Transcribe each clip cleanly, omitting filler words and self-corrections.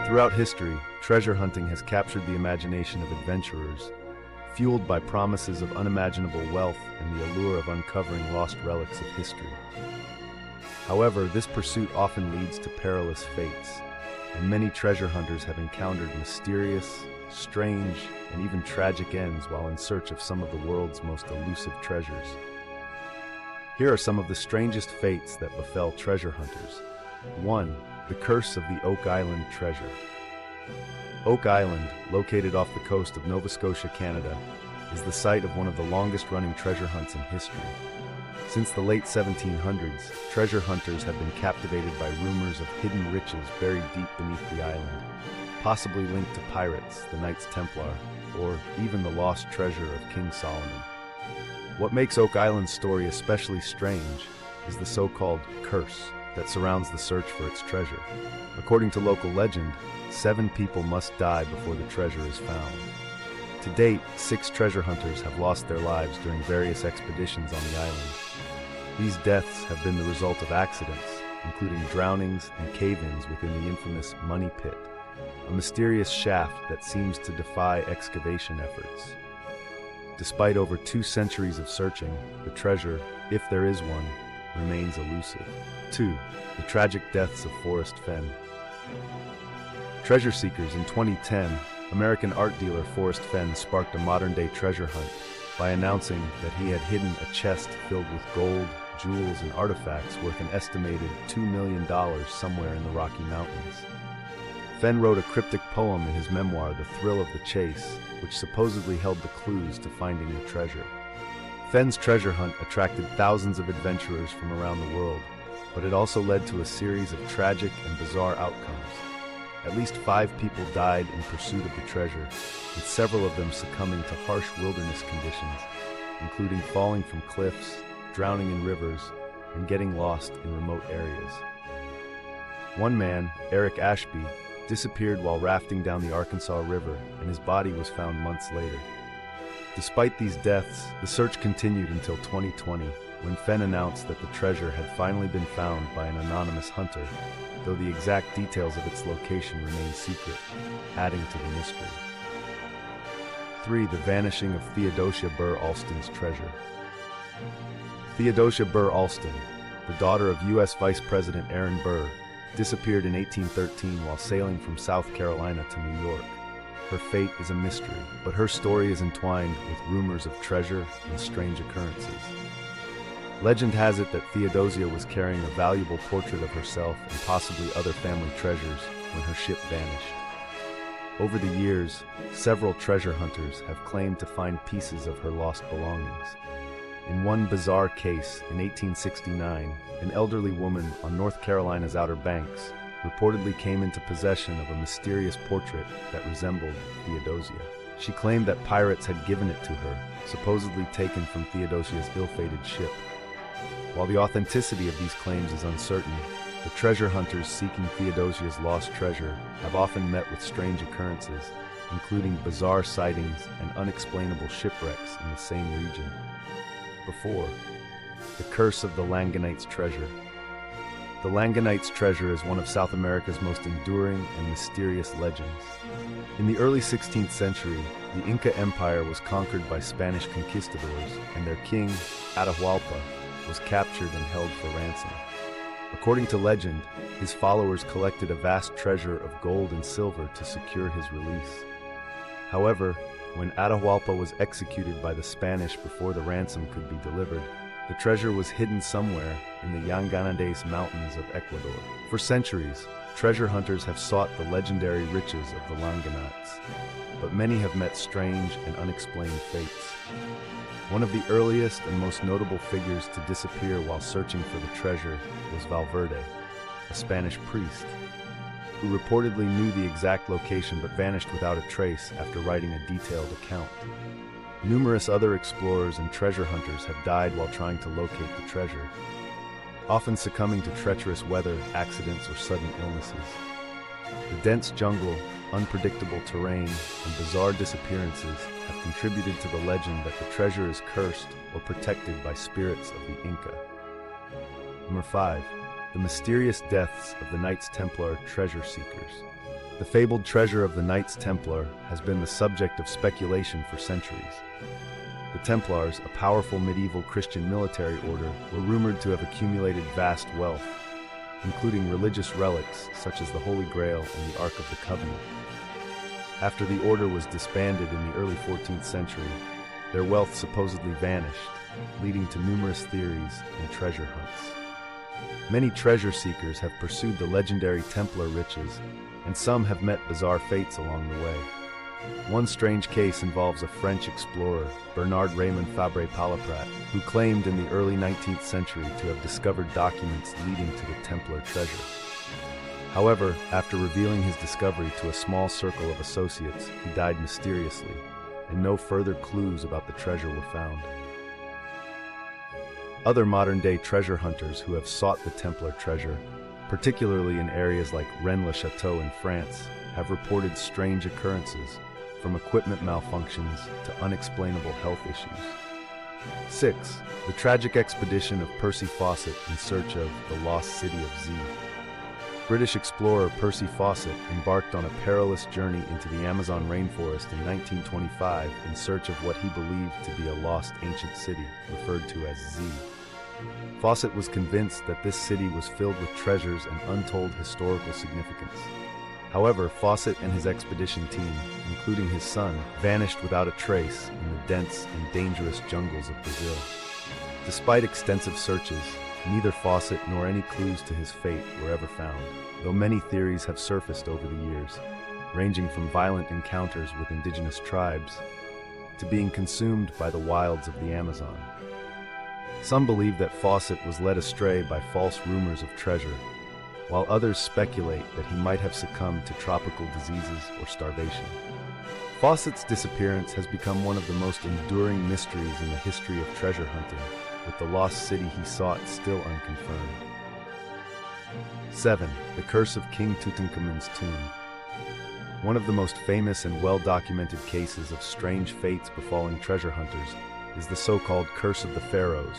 Throughout history, treasure hunting has captured the imagination of adventurers, fueled by promises of unimaginable wealth and the allure of uncovering lost relics of history. However, this pursuit often leads to perilous fates, and many treasure hunters have encountered mysterious, strange, and even tragic ends while in search of some of the world's most elusive treasures. Here are some of the strangest fates that befell treasure hunters. 1. The curse of the Oak Island treasure. Oak Island, located off the coast of Nova Scotia, Canada, is the site of one of the longest-running treasure hunts in history. Since the late 1700s, treasure hunters have been captivated by rumors of hidden riches buried deep beneath the island, possibly linked to pirates, the Knights Templar, or even the lost treasure of King Solomon. What makes Oak Island's story especially strange is the so-called curse that surrounds the search for its treasure. According to local legend, 7 people must die before the treasure is found. To date, 6 treasure hunters have lost their lives during various expeditions on the island. These deaths have been the result of accidents, including drownings and cave-ins within the infamous Money Pit, a mysterious shaft that seems to defy excavation efforts. Despite over 2 centuries of searching, the treasure, if there is one, remains elusive. 2. The tragic deaths of Forrest Fenn. Treasure seekers. In 2010, American art dealer Forrest Fenn sparked a modern-day treasure hunt by announcing that he had hidden a chest filled with gold, jewels, and artifacts worth an estimated $2 million somewhere in the Rocky Mountains. Fenn wrote a cryptic poem in his memoir, The Thrill of the Chase, which supposedly held the clues to finding the treasure. Fenn's treasure hunt attracted thousands of adventurers from around the world, but it also led to a series of tragic and bizarre outcomes. At least 5 people died in pursuit of the treasure, with several of them succumbing to harsh wilderness conditions, including falling from cliffs, drowning in rivers, and getting lost in remote areas. One man, Eric Ashby, disappeared while rafting down the Arkansas River, and his body was found months later. Despite these deaths, the search continued until 2020, when Fenn announced that the treasure had finally been found by an anonymous hunter, though the exact details of its location remain secret, adding to the mystery. 3. The vanishing of Theodosia Burr Alston's treasure. Theodosia Burr Alston, the daughter of U.S. Vice President Aaron Burr, disappeared in 1813 while sailing from South Carolina to New York. Her fate is a mystery, but her story is entwined with rumors of treasure and strange occurrences. Legend has it that Theodosia was carrying a valuable portrait of herself and possibly other family treasures when her ship vanished. Over the years, several treasure hunters have claimed to find pieces of her lost belongings. In one bizarre case, in 1869, an elderly woman on North Carolina's Outer Banks reportedly came into possession of a mysterious portrait that resembled Theodosia. She claimed that pirates had given it to her, supposedly taken from Theodosia's ill-fated ship. While the authenticity of these claims is uncertain, the treasure hunters seeking Theodosia's lost treasure have often met with strange occurrences, including bizarre sightings and unexplainable shipwrecks in the same region. 4. The curse of the Langanites treasure. The Langanites treasure is one of South America's most enduring and mysterious legends. In the early 16th century, the Inca Empire was conquered by Spanish conquistadors, and their king, Atahualpa, was captured and held for ransom. According to legend, his followers collected a vast treasure of gold and silver to secure his release. However, when Atahualpa was executed by the Spanish before the ransom could be delivered, the treasure was hidden somewhere in the Yanganades Mountains of Ecuador. For centuries, treasure hunters have sought the legendary riches of the Langanites, but many have met strange and unexplained fates. One of the earliest and most notable figures to disappear while searching for the treasure was Valverde, a Spanish priest, who reportedly knew the exact location but vanished without a trace after writing a detailed account. Numerous other explorers and treasure hunters have died while trying to locate the treasure, often succumbing to treacherous weather, accidents, or sudden illnesses. The dense jungle, unpredictable terrain, and bizarre disappearances have contributed to the legend that the treasure is cursed or protected by spirits of the Inca. 5. The mysterious deaths of the Knights Templar treasure seekers. The fabled treasure of the Knights Templar has been the subject of speculation for centuries. The Templars, a powerful medieval Christian military order, were rumored to have accumulated vast wealth, including religious relics such as the Holy Grail and the Ark of the Covenant. After the order was disbanded in the early 14th century, their wealth supposedly vanished, leading to numerous theories and treasure hunts. Many treasure seekers have pursued the legendary Templar riches, and some have met bizarre fates along the way. One strange case involves a French explorer, Bernard Raymond Fabre Palaprat, who claimed in the early 19th century to have discovered documents leading to the Templar treasure. However, after revealing his discovery to a small circle of associates, he died mysteriously, and no further clues about the treasure were found. Other modern-day treasure hunters who have sought the Templar treasure, particularly in areas like Rennes-le-Château in France, have reported strange occurrences, from equipment malfunctions to unexplainable health issues. 6. The tragic expedition of Percy Fawcett in search of the lost city of Z. British explorer Percy Fawcett embarked on a perilous journey into the Amazon rainforest in 1925 in search of what he believed to be a lost ancient city, referred to as Z. Fawcett was convinced that this city was filled with treasures and untold historical significance. However, Fawcett and his expedition team, including his son, vanished without a trace in the dense and dangerous jungles of Brazil. Despite extensive searches, neither Fawcett nor any clues to his fate were ever found, though many theories have surfaced over the years, ranging from violent encounters with indigenous tribes to being consumed by the wilds of the Amazon. Some believe that Fawcett was led astray by false rumors of treasure, while others speculate that he might have succumbed to tropical diseases or starvation. Fawcett's disappearance has become one of the most enduring mysteries in the history of treasure hunting, with the lost city he sought still unconfirmed. 7. The Curse of King Tutankhamun's Tomb. One of the most famous and well-documented cases of strange fates befalling treasure hunters is the so-called Curse of the Pharaohs,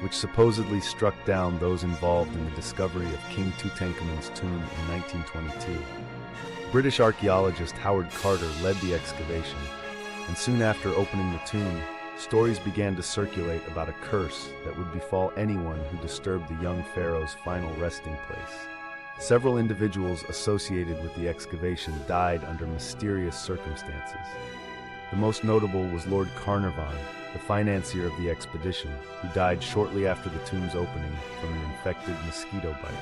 which supposedly struck down those involved in the discovery of King Tutankhamun's tomb in 1922. British archaeologist Howard Carter led the excavation, and soon after opening the tomb, stories began to circulate about a curse that would befall anyone who disturbed the young pharaoh's final resting place. Several individuals associated with the excavation died under mysterious circumstances. The most notable was Lord Carnarvon, the financier of the expedition, who died shortly after the tomb's opening from an infected mosquito bite.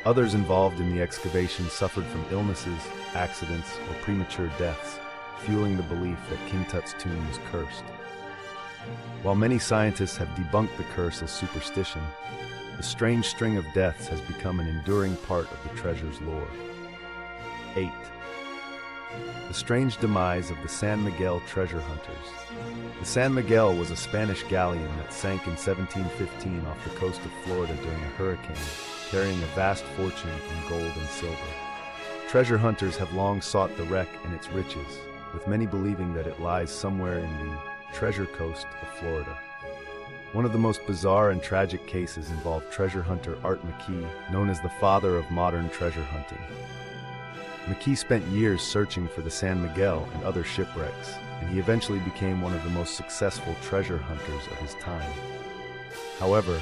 Others involved in the excavation suffered from illnesses, accidents, or premature deaths, fueling the belief that King Tut's tomb was cursed. While many scientists have debunked the curse as superstition, the strange string of deaths has become an enduring part of the treasure's lore. 8. The strange demise of the San Miguel treasure hunters. The San Miguel was a Spanish galleon that sank in 1715 off the coast of Florida during a hurricane, carrying a vast fortune in gold and silver. Treasure hunters have long sought the wreck and its riches, with many believing that it lies somewhere in the Treasure Coast of Florida. One of the most bizarre and tragic cases involved treasure hunter Art McKee, known as the father of modern treasure hunting. McKee spent years searching for the San Miguel and other shipwrecks, and he eventually became one of the most successful treasure hunters of his time. However,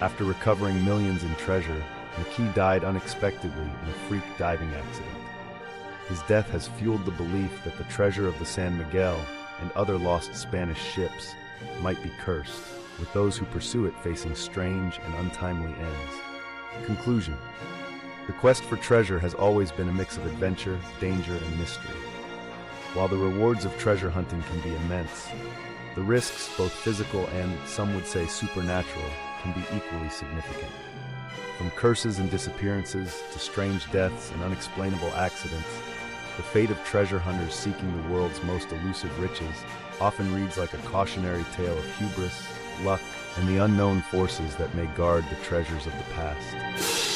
after recovering millions in treasure, McKee died unexpectedly in a freak diving accident. His death has fueled the belief that the treasure of the San Miguel and other lost Spanish ships might be cursed, with those who pursue it facing strange and untimely ends. Conclusion. The quest for treasure has always been a mix of adventure, danger, and mystery. While the rewards of treasure hunting can be immense, the risks, both physical and, some would say, supernatural, can be equally significant. From curses and disappearances to strange deaths and unexplainable accidents, the fate of treasure hunters seeking the world's most elusive riches often reads like a cautionary tale of hubris, luck, and the unknown forces that may guard the treasures of the past.